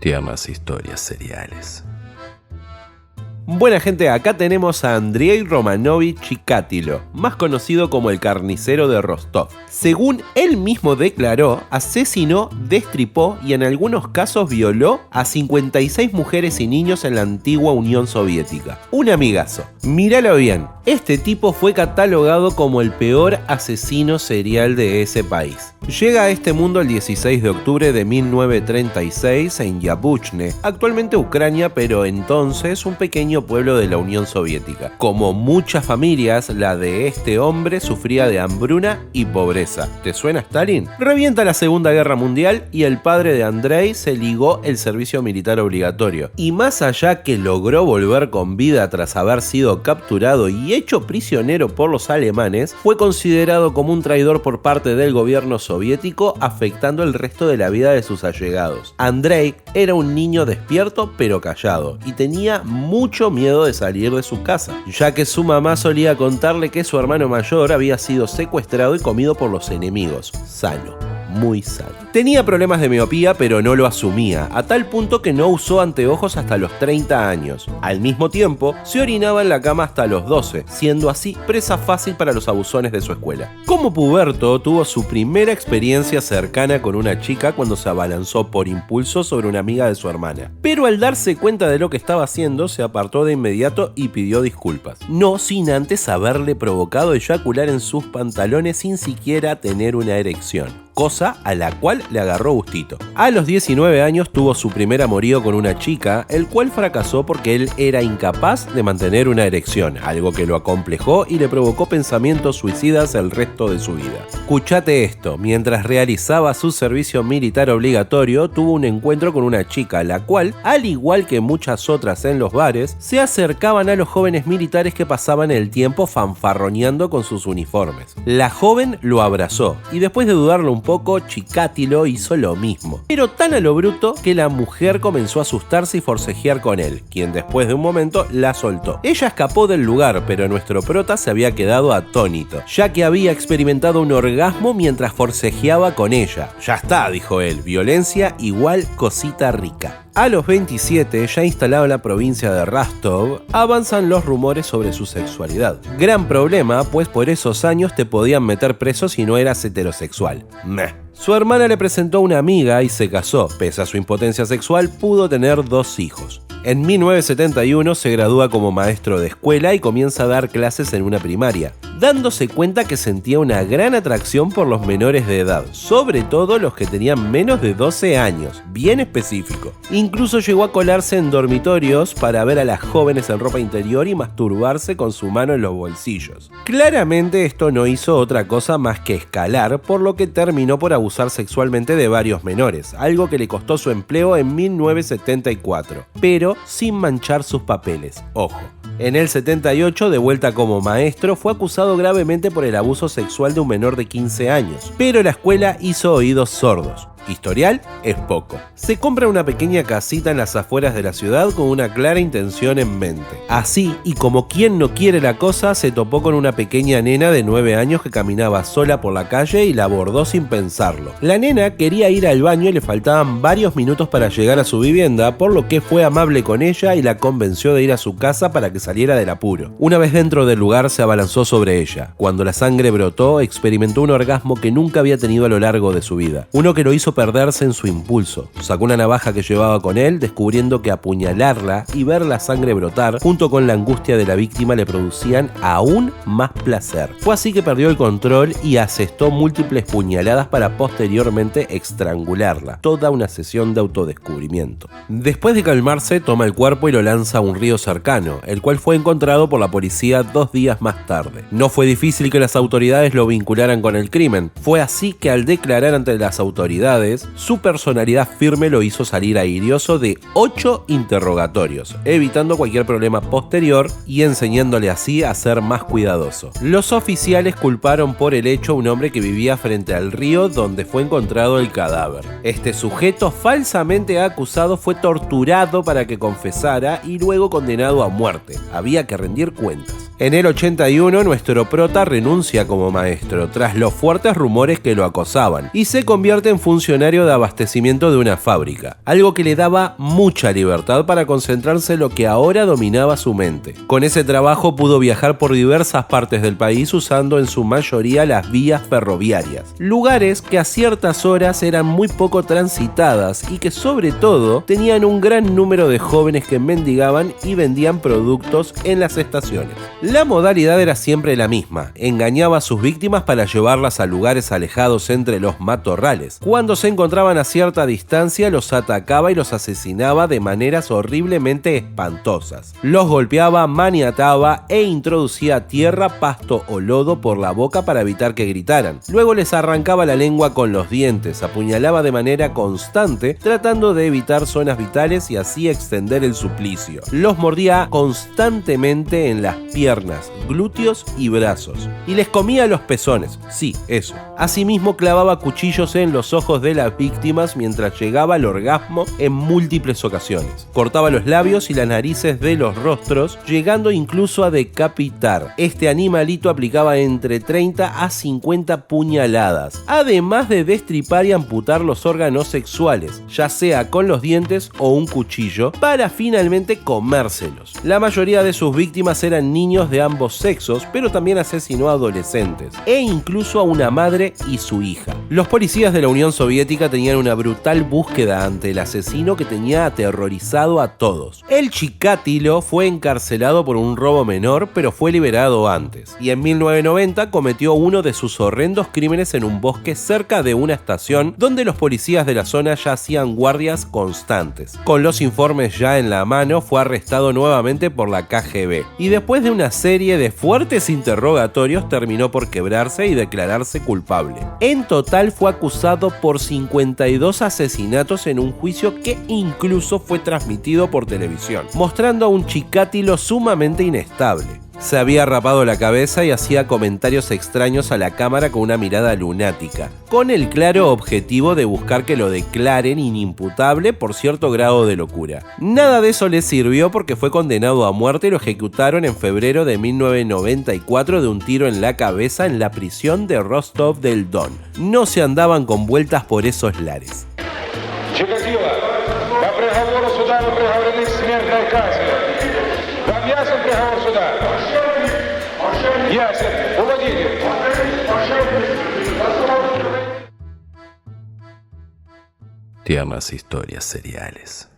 Tiernas historias seriales. Buena gente, acá tenemos a Andrei Romanovich Chikatilo, más conocido como el carnicero de Rostov. Según él mismo declaró, asesinó, destripó y en algunos casos violó a 56 mujeres y niños en la antigua Unión Soviética. Un amigazo. Míralo bien, este tipo fue catalogado como el peor asesino serial de ese país. Llega a este mundo el 16 de octubre de 1936 en Yabuchne, actualmente Ucrania, pero entonces un pequeño pueblo de la Unión Soviética. Como muchas familias, la de este hombre sufría de hambruna y pobreza. ¿Te suena Stalin? Revienta la Segunda Guerra Mundial y el padre de Andrei se ligó el servicio militar obligatorio. Y más allá que logró volver con vida tras haber sido capturado y hecho prisionero por los alemanes, fue considerado como un traidor por parte del gobierno soviético, afectando el resto de la vida de sus allegados. Andrei era un niño despierto pero callado y tenía mucho miedo de salir de su casa, ya que su mamá solía contarle que su hermano mayor había sido secuestrado y comido por los enemigos. Sano. Muy sano. Tenía problemas de miopía, pero no lo asumía, a tal punto que no usó anteojos hasta los 30 años. Al mismo tiempo, se orinaba en la cama hasta los 12, siendo así presa fácil para los abusones de su escuela. Como puberto, tuvo su primera experiencia cercana con una chica cuando se abalanzó por impulso sobre una amiga de su hermana. Pero al darse cuenta de lo que estaba haciendo, se apartó de inmediato y pidió disculpas. No sin antes haberle provocado eyacular en sus pantalones sin siquiera tener una erección, cosa a la cual le agarró gustito. A los 19 años tuvo su primer amorío con una chica, el cual fracasó porque él era incapaz de mantener una erección, algo que lo acomplejó y le provocó pensamientos suicidas el resto de su vida. Escuchate esto, mientras realizaba su servicio militar obligatorio, tuvo un encuentro con una chica, la cual, al igual que muchas otras en los bares, se acercaban a los jóvenes militares que pasaban el tiempo fanfarroneando con sus uniformes. La joven lo abrazó y después de dudarlo un poco, Chikatilo hizo lo mismo, pero tan a lo bruto que la mujer comenzó a asustarse y forcejear con él, quien después de un momento la soltó. Ella escapó del lugar, pero nuestro prota se había quedado atónito, ya que había experimentado un orgasmo mientras forcejeaba con ella. Ya está, dijo él, violencia igual cosita rica. A los 27, ya instalado en la provincia de Rostov, avanzan los rumores sobre su sexualidad. Gran problema, pues por esos años te podían meter preso si no eras heterosexual. Su hermana le presentó a una amiga y se casó. Pese a su impotencia sexual, pudo tener 2 hijos. En 1971 se gradúa como maestro de escuela y comienza a dar clases en una primaria, dándose cuenta que sentía una gran atracción por los menores de edad, sobre todo los que tenían menos de 12 años, bien específico. Incluso llegó a colarse en dormitorios para ver a las jóvenes en ropa interior y masturbarse con su mano en los bolsillos. Claramente esto no hizo otra cosa más que escalar, por lo que terminó por abusar sexualmente de varios menores, algo que le costó su empleo en 1974, pero sin manchar sus papeles, ojo. En el 78, de vuelta como maestro, fue acusado gravemente por el abuso sexual de un menor de 15 años, pero la escuela hizo oídos sordos. Historial es poco. Se compra una pequeña casita en las afueras de la ciudad con una clara intención en mente. Así, y como quien no quiere la cosa, se topó con una pequeña nena de 9 años que caminaba sola por la calle y la abordó sin pensarlo. La nena quería ir al baño y le faltaban varios minutos para llegar a su vivienda, por lo que fue amable con ella y la convenció de ir a su casa para que saliera del apuro. Una vez dentro del lugar, se abalanzó sobre ella. Cuando la sangre brotó, experimentó un orgasmo que nunca había tenido a lo largo de su vida. Uno que lo hizo perderse en su impulso. Sacó una navaja que llevaba con él, descubriendo que apuñalarla y ver la sangre brotar, junto con la angustia de la víctima, le producían aún más placer. Fue así que perdió el control y asestó múltiples puñaladas para posteriormente estrangularla. Toda una sesión de autodescubrimiento. Después de calmarse, toma el cuerpo y lo lanza a un río cercano, el cual fue encontrado por la policía 2 días más tarde. No fue difícil que las autoridades lo vincularan con el crimen. Fue así que al declarar ante las autoridades, su personalidad firme lo hizo salir airioso de 8 interrogatorios, evitando cualquier problema posterior y enseñándole así a ser más cuidadoso. Los oficiales culparon por el hecho a un hombre que vivía frente al río donde fue encontrado el cadáver. Este sujeto falsamente acusado fue torturado para que confesara y luego condenado a muerte. Había que rendir cuentas. En el 81, nuestro prota renuncia como maestro tras los fuertes rumores que lo acosaban y se convierte en funcionario de abastecimiento de una fábrica, algo que le daba mucha libertad para concentrarse en lo que ahora dominaba su mente. Con ese trabajo pudo viajar por diversas partes del país usando en su mayoría las vías ferroviarias, lugares que a ciertas horas eran muy poco transitadas y que sobre todo tenían un gran número de jóvenes que mendigaban y vendían productos en las estaciones. La modalidad era siempre la misma: engañaba a sus víctimas para llevarlas a lugares alejados entre los matorrales. Cuando se encontraban a cierta distancia, los atacaba y los asesinaba de maneras horriblemente espantosas. Los golpeaba, maniataba e introducía tierra, pasto o lodo por la boca para evitar que gritaran. Luego les arrancaba la lengua con los dientes, apuñalaba de manera constante, tratando de evitar zonas vitales y así extender el suplicio. Los mordía constantemente en las piernas, glúteos y brazos, y les comía los pezones, sí, eso. Asimismo clavaba cuchillos en los ojos de las víctimas mientras llegaba al orgasmo en múltiples ocasiones. Cortaba los labios y las narices de los rostros, llegando incluso a decapitar. Este animalito aplicaba entre 30 a 50 puñaladas, además de destripar y amputar los órganos sexuales, ya sea con los dientes o un cuchillo, para finalmente comérselos. La mayoría de sus víctimas eran niños de ambos sexos, pero también asesinó a adolescentes, e incluso a una madre y su hija. Los policías de la Unión Soviética tenían una brutal búsqueda ante el asesino que tenía aterrorizado a todos. El Chikatilo fue encarcelado por un robo menor, pero fue liberado antes, y en 1990 cometió uno de sus horrendos crímenes en un bosque cerca de una estación donde los policías de la zona ya hacían guardias constantes. Con los informes ya en la mano, fue arrestado nuevamente por la KGB, y después de una serie de fuertes interrogatorios terminó por quebrarse y declararse culpable. En total fue acusado por 52 asesinatos en un juicio que incluso fue transmitido por televisión, mostrando a un Chikatilo sumamente inestable. Se había rapado la cabeza y hacía comentarios extraños a la cámara con una mirada lunática, con el claro objetivo de buscar que lo declaren inimputable por cierto grado de locura. Nada de eso le sirvió porque fue condenado a muerte y lo ejecutaron en febrero de 1994 de un tiro en la cabeza en la prisión de Rostov del Don. No se andaban con vueltas por esos lares. Tiernas historias seriales.